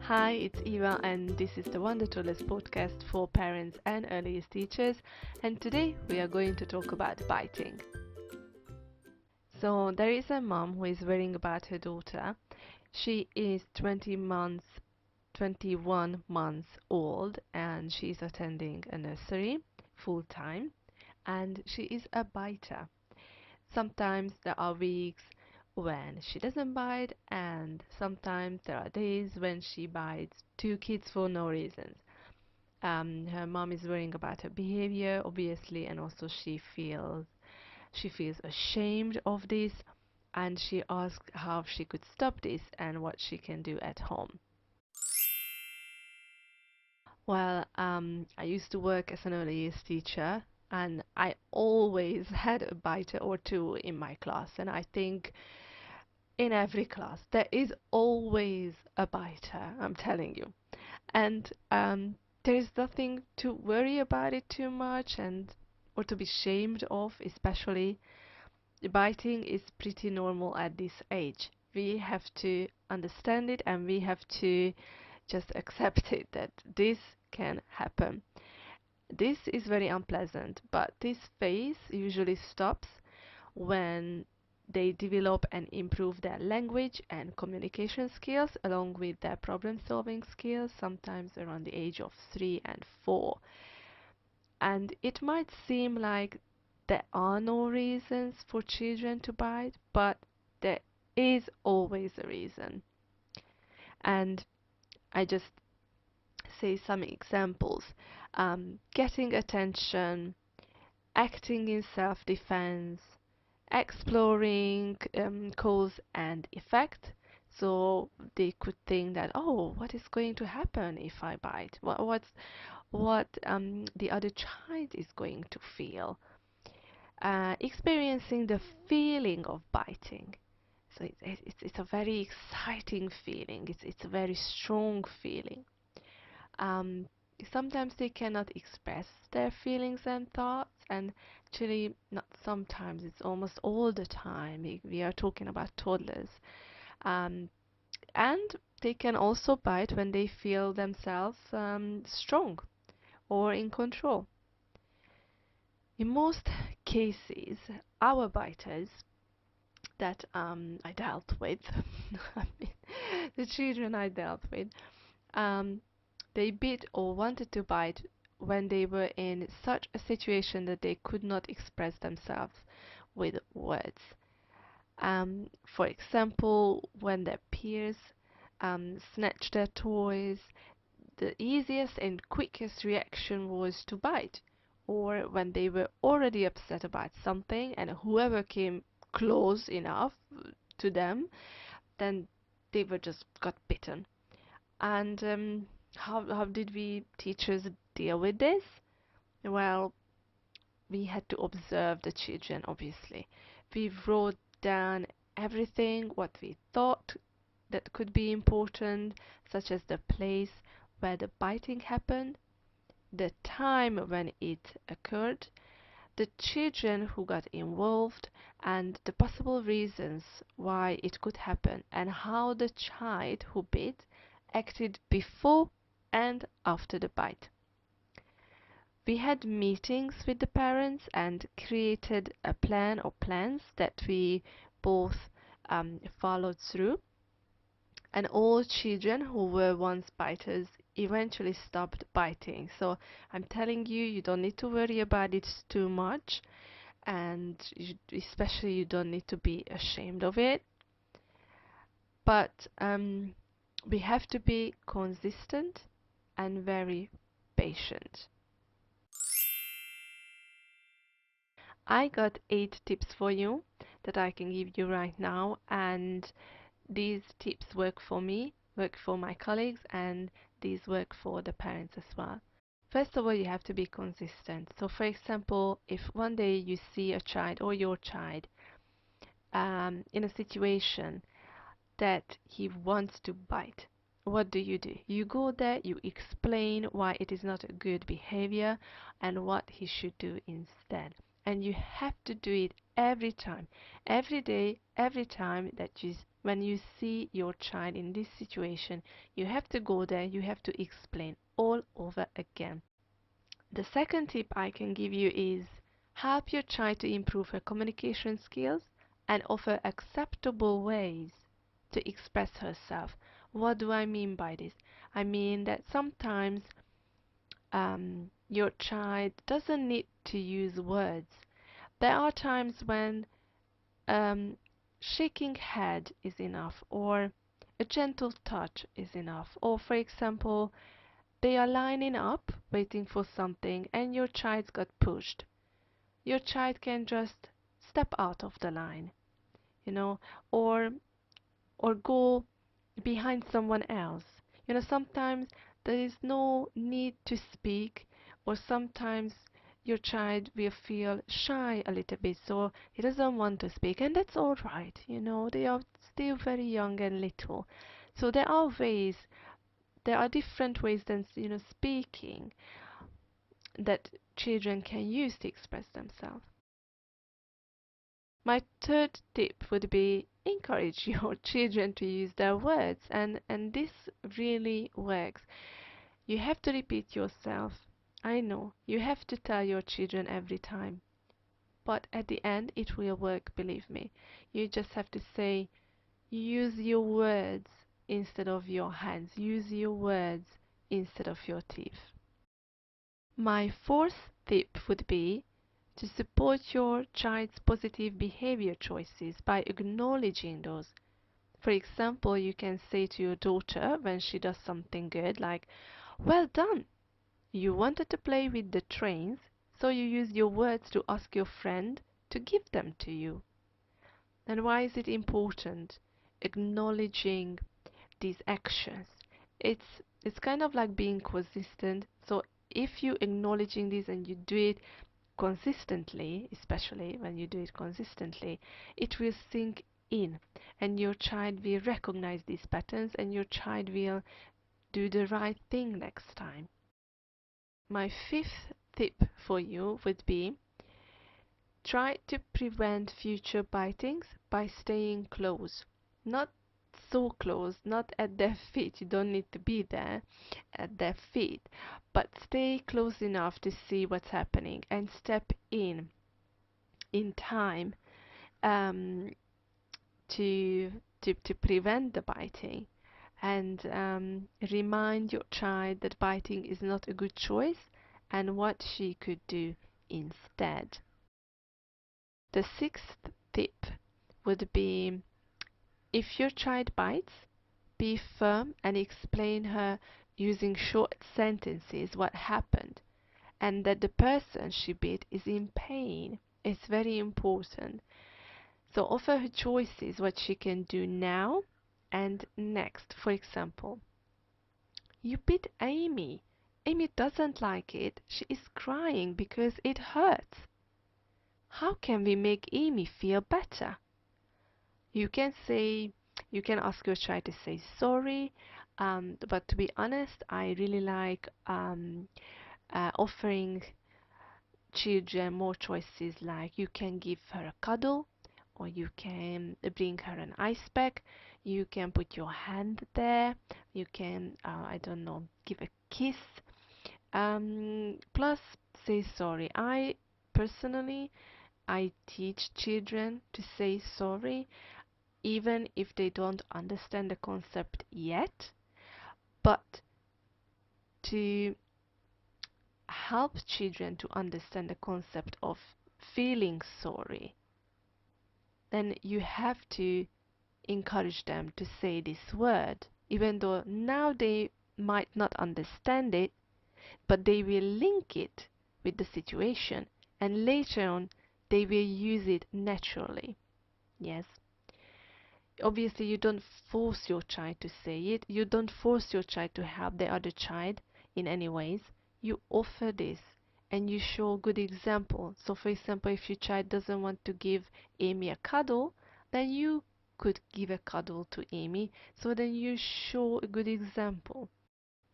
Hi, it's Eva, and this is the Wonder Toddlers podcast for parents and early years teachers. And today we are going to talk about biting. So, there is a mom who is worrying about her daughter. She is 21 months old, and she is attending a nursery full time, and she is a biter. Sometimes there are weeks when she doesn't bite, and sometimes there are days when she bites two kids for no reason. Her mom is worrying about her behavior, obviously, and also she feels ashamed of this, and she asks how she could stop this and what she can do at home. Well, I used to work as an early years teacher, and I always had a biter or two in my class, and I think in every class there is always a biter, I'm telling you. And there is nothing to worry about it too much and or to be ashamed of, especially biting is pretty normal at this age. We have to understand it and we have to just accept it that this can happen. This is very unpleasant, but this phase usually stops when they develop and improve their language and communication skills along with their problem solving skills, sometimes around the age of 3 and 4. And it might seem like there are no reasons for children to bite, but there is always a reason. And I just say some examples. Getting attention, acting in self-defense, exploring cause and effect. So they could think that, oh, what is going to happen if I bite? What the other child is going to feel? Experiencing the feeling of biting. So it's a very exciting feeling. It's a very strong feeling. Um, Sometimes they cannot express their feelings and thoughts, and actually, not sometimes, it's almost all the time. We are talking about toddlers. Um, and they can also bite when they feel themselves strong or in control. In most cases, our biters that I dealt with, I mean, the children I dealt with, um, they bit or wanted to bite when they were in such a situation that they could not express themselves with words. For example, when their peers snatched their toys, the easiest and quickest reaction was to bite. Or when they were already upset about something and whoever came close enough to them, then they were just got bitten. And how did we teachers deal with this? Well, we had to observe the children, obviously. We wrote down everything what we thought that could be important, such as the place where the biting happened, the time when it occurred, the children who got involved, and the possible reasons why it could happen, and how the child who bit acted before and after the bite. We had meetings with the parents and created a plan or plans that we both followed through. And all children who were once biters eventually stopped biting. So I'm telling you, you don't need to worry about it too much, and especially you don't need to be ashamed of it. But we have to be consistent and very patient. I got 8 tips for you that I can give you right now, and these tips work for me, work for my colleagues, and these work for the parents as well. First of all, you have to be consistent. So, for example, if one day you see a child or your child in a situation that he wants to bite, what do? You go there, you explain why it is not a good behavior and what he should do instead. and you have to do it every time, every day, every time that when you see your child in this situation, you have to go there, you have to explain all over again. The second tip I can give you is help your child to improve her communication skills and offer acceptable ways to express herself. What do I mean by this? I mean that sometimes your child doesn't need to use words. There are times when um, shaking head is enough, or a gentle touch is enough. Or, for example, they are lining up, waiting for something, and your child got pushed. Your child can just step out of the line, you know, or go behind someone else. Sometimes there is no need to speak, or sometimes your child will feel shy a little bit, so he doesn't want to speak, and that's all right. They are still very young and little. So there are different ways than, speaking that children can use to express themselves. My third tip would be encourage your children to use their words, and this really works. You have to repeat yourself. I know, you have to tell your children every time, but at the end it will work, believe me. You just have to say, use your words instead of your hands. Use your words instead of your teeth. My fourth tip would be to support your child's positive behavior choices by acknowledging those. For example, you can say to your daughter when she does something good, like, "Well done! You wanted to play with the trains, so you used your words to ask your friend to give them to you." And why is it important? Acknowledging these actions. It's kind of like being consistent. So if you acknowledging this and you do it consistently, especially when you do it consistently, it will sink in, and your child will recognize these patterns, and your child will do the right thing next time. My fifth tip for you would be try to prevent future bitings by staying close. Not so close, not at their feet. You don't need to be there at their feet, but stay close enough to see what's happening and step in time, um, to prevent the biting, and remind your child that biting is not a good choice and what she could do instead. The sixth tip would be, if your child bites, be firm and explain her using short sentences what happened, and that the person she bit is in pain. It's very important. So offer her choices what she can do now and next. For example, you bit Amy. Amy doesn't like it. She is crying because it hurts. How can we make Amy feel better? You can say, you can ask your child to say sorry, but to be honest, I really like offering children more choices, like you can give her a cuddle, or you can bring her an ice pack, you can put your hand there, you can, I don't know, give a kiss, plus say sorry. Personally, I teach children to say sorry, even if they don't understand the concept yet, but to help children to understand the concept of feeling sorry, then you have to encourage them to say this word, even though now they might not understand it, but they will link it with the situation, and later on they will use it naturally. Yes. Obviously, you don't force your child to say it. You don't force your child to help the other child in any ways. You offer this and you show a good example. So, for example, if your child doesn't want to give Amy a cuddle, then you could give a cuddle to Amy. So then you show a good example.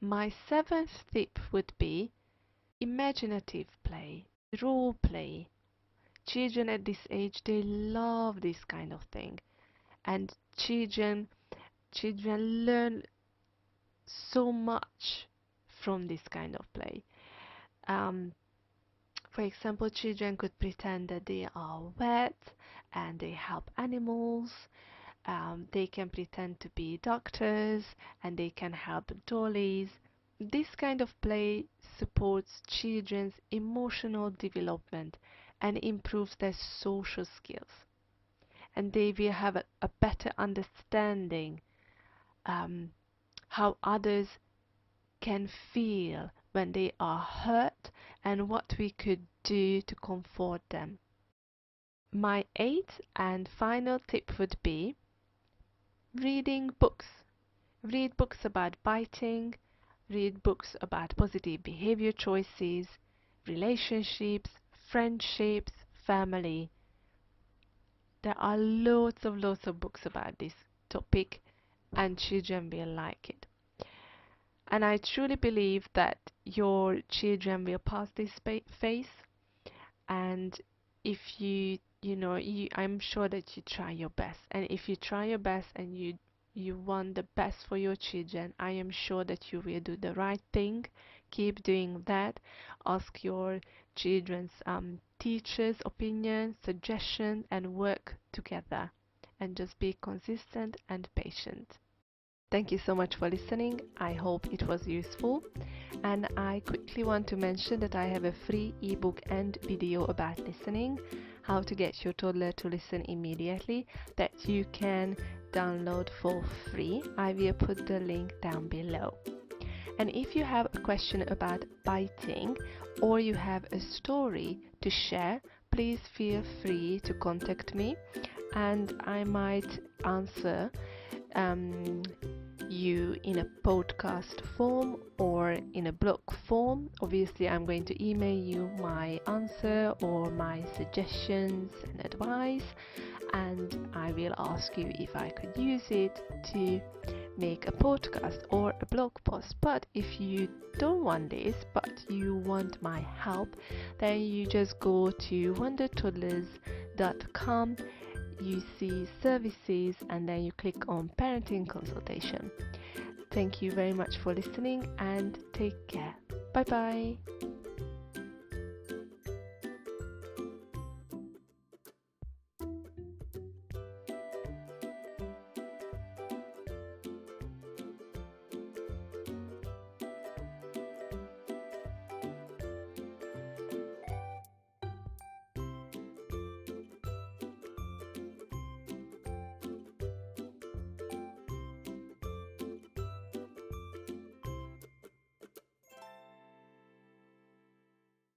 My seventh tip would be imaginative play, role play. Children at this age, they love this kind of thing, and children learn so much from this kind of play. Um, for example, children could pretend that they are wet and they help animals. They can pretend to be doctors and they can help dollies. This kind of play supports children's emotional development and improves their social skills. And they will have a better understanding um, how others can feel when they are hurt and what we could do to comfort them. My eighth and final tip would be reading books. Read books about biting, read books about positive behavior choices, relationships, friendships, family. There are lots of books about this topic, and children will like it. And I truly believe that your children will pass this phase. And if I'm sure that you try your best. And if you try your best and you want the best for your children, I am sure that you will do the right thing. Keep doing that. Ask your children's teachers' opinions, suggestions, and work together. And just be consistent and patient. Thank you so much for listening. I hope it was useful. And I quickly want to mention that I have a free ebook and video about listening, how to get your toddler to listen immediately, that you can download for free. I will put the link down below. And if you have a question about biting or you have a story to share, please feel free to contact me and I might answer you in a podcast form or in a blog form. Obviously, I'm going to email you my answer or my suggestions and advice, and I will ask you if I could use it to make a podcast or a blog post. But if you don't want this, but you want my help, then you just go to wondertoddlers.com. You see services and then you click on parenting consultation. Thank you very much for listening and take care. Bye bye.